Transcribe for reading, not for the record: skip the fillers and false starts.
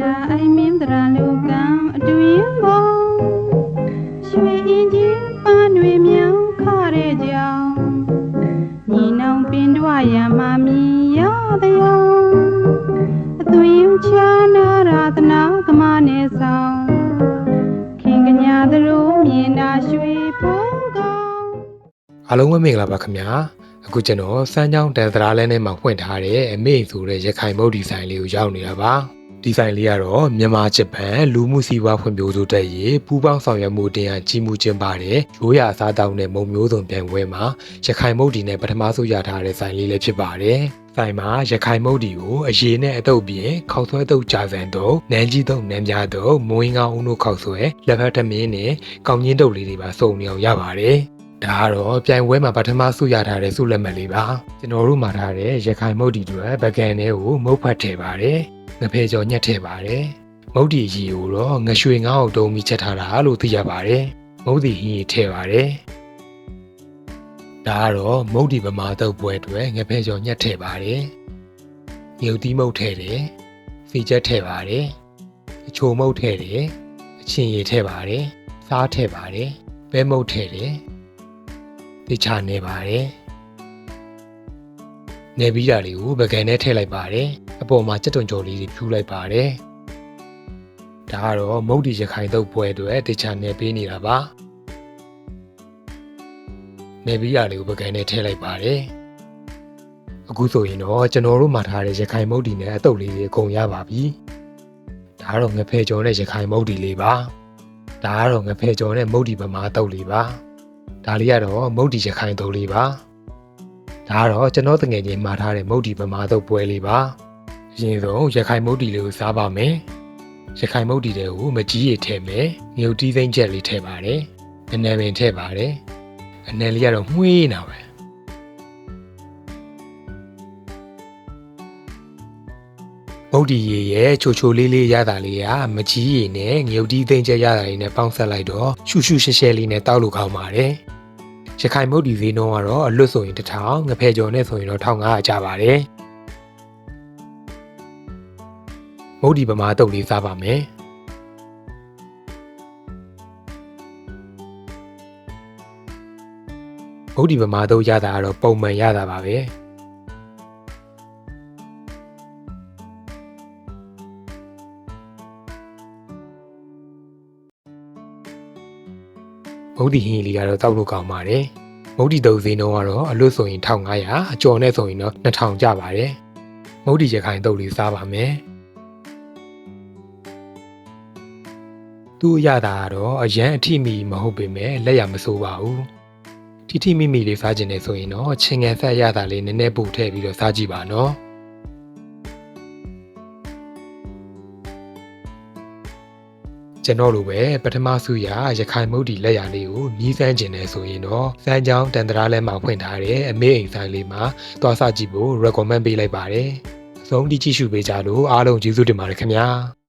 da ai min tra lu kam atwin bong Shwe in ji pa nwe myang kha re jaw Ni nong pin dwa ya ma mi ya da yo Atwin cha na ra ta na kama ne saw King kanya da ru myin da shwe phong gong အားလုံးပဲမင်္ဂလာပါခင်ဗျာအခုကျွန်တော်စမ်းချောင်းတန်သရာလဲနဲ့မှာဖွင့်ထားတဲ့အမေဆိုတဲ့ရခိုင်မုတ်ဒီဇိုင်းလေးကိုရောက်နေတာပါဒီဇိုင်းလေးကတော့မြန်မာဂျပန်လူမှုစီးပွားဖွံ့ဖြိုးတိုးတက်ရေးပူးပေါင်းဆောင်ရွက်မှုတင်ကြီးမှုကျင်းပတဲ့ရိုးရာအစားအသောက်နဲ့မုံမျိုးစုံပြိုင်ပွဲမှာရခိုင်မုတ်ဒီနဲ့ပထမဆုံးရထားတဲ့ဇိုင်းလေးလည်းဖြစ်ပါတယ်ဆိုင်မှာရခိုင်မုတ်ဒီကိုအရေးနဲ့အတုပ်ပြင်ခောက်ဆွဲတုပ်ကြာစံတုပ်နန်းကြီးတုပ်နန်းပြတုပ်မွေးငောင်းဦးတို့ခောက်ဆွဲလက်ဖက်ထမင်းနဲ့ကောင်းကျင်းတုပ်လေးတွေပါစုံနေအောင်ရပါတယ်ဒါကတော့ပြိုင်ပွဲမှာပထမဆုရထားတဲ့ဆုလက်မှတ်လေးပါကျွန်တော်တို့မှာထားတဲ့ရခိုင်မုတ်ဒီတွေပကံတွေကိုမုတ်ဖတ်ထည့်ပါတယ်ငဖဲကျော်ညက်ထည့်ပါတယ်မုတ်ဒီရီကိုတော့ငရွှေငေါ့တုံးပြီးချက်ထားတာလို့သိရပါတယ်မုတ်ဒီဟင်းထည့်ပါတယ်ဒါကတော့မုတ်ဒီဗမာတုပ်ပွဲတွေငဖဲကျော်ညက်ထည့်ပါတယ်မြုပ်သီးမုတ်ထည့်တယ်စီချက်ထည့်ပါတယ်အချိုမုတ်ထည့်တယ်အချင်းရည်ထည့်ပါတယ်စားထည့်ပါတယ်ပဲမုတ်ထည့်တယ်တိချနေပါတယ်နေပြီးတာလေးကိုပကံနဲ့ထည့်လိုက်ပါတယ်အပေါ်မှာကြက်တွန်ကြော်လေးတွေဖြူလိုက်ပါတယ်ဒါကတော့မုတ်ဒီရခိုင်တုပ်ပွဲတွေတိချနေပေးနေတာပါနေပြီးတာလေးကိုပကံနဲ့ထည့်လိုက်ပါတယ်အခုဆိုရင်တော့ကျွန်တော်တို့မှာထားတဲ့ရခိုင်မုတ်ဒီနဲ့အတုပ်လေးတွေအကုန်ရပါပြီဒါကတော့ငဖဲကျော်နဲ့ရခိုင်မုတ်ဒီလေးပါဒါကတော့ငဖဲကျော်နဲ့မုတ်ဒီဗမာတုပ်လေးပါဒါလေးကတော့မုတ်ဒီရခိုင်တုပ်လေးပါဒါကတော့ကျွန်တော်တငယ်ချင်းမှာထားတဲ့မုတ်ဒီဗမာတုပ်ပွဲလေးပါအရင်ဆုံးရခိုင်မုတ်ဒီလေးကိုစားပါမယ်ရခိုင်မုတ်ဒီတွေကိုမကြီးရထည့်မယ်မြုပ်တီးသိမ့်ချက်လေးထည့်ပါတယ်အနံပင်ထည့်ပါတယ်အနံလေးကတော့မှုေးနေတာပဲမုတ်ဒီရေရဲ့ချိုချိုလေးလေးရတာလေးကမကြီးရည်နဲ့ငရုတ်တီးသိမ့်ချက်ရတာလေးနဲ့ပေါင်းဆက်လိုက်တော့ရှူရှူရှဲရှဲလေးနဲ့တောက်လို့ကောင်းပါတယ်ရခိုင်မုတ်ဒီဈေးနှုန်းကတော့အလွတ်ဆိုရင်1000ငဖဲကျော်နဲ့ဆိုရင်တော့1500ကျပါတယ်မုတ်ဒီဗမာတုပ်လေးစားပါမယ်မုတ်ဒီဗမာတုပ်ရတာကတော့ပုံမှန်ရတာပါပဲမုတ်ဒီဟင်းလေးကတော့တောက်လို့ကောင်းပါတယ်မုတ်ဒီတုပ်ဈေးနှုန်းကတော့အလွတ်ဆိုရင်1500အကျော်နဲ့ဆိုရင်တော့2000ကျပါတယ်မုတ်ဒီရခိုင်တုပ်လေးစားပါမယ်သူ့ရတာကတော့အရန်အထိမီမဟုတ်ပေမဲ့လက်ရမစိုးပါဘူးထိထိမိမိလေးစားခြင်းနဲ့ဆိုရင်တော့ချင်းငယ်ဆက်ရတာလေးနည်းနည်းပို့ထည့်ပြီးတော့စားကြည့်ပါနော်ကျွန်တော်လိုပဲပထမဆုရရခိုင်မုတ်ဒီလက်ရလေးကိုမြည်စမ်းခြင်းနဲ့ဆိုရင်တော့စမ်းချောင်းတန်တရာလဲမှာဖွင့်ထားတဲ့အမေအိမ်ဆိုင်လေးမှာသွားစားကြည့်ဖို့ recommend ပေးလိုက်ပါတယ်အဆုံးထိကြည့်ရှုပေးကြလို့အားလုံးကျေးဇူးတင်ပါတယ်ခင်ဗျာ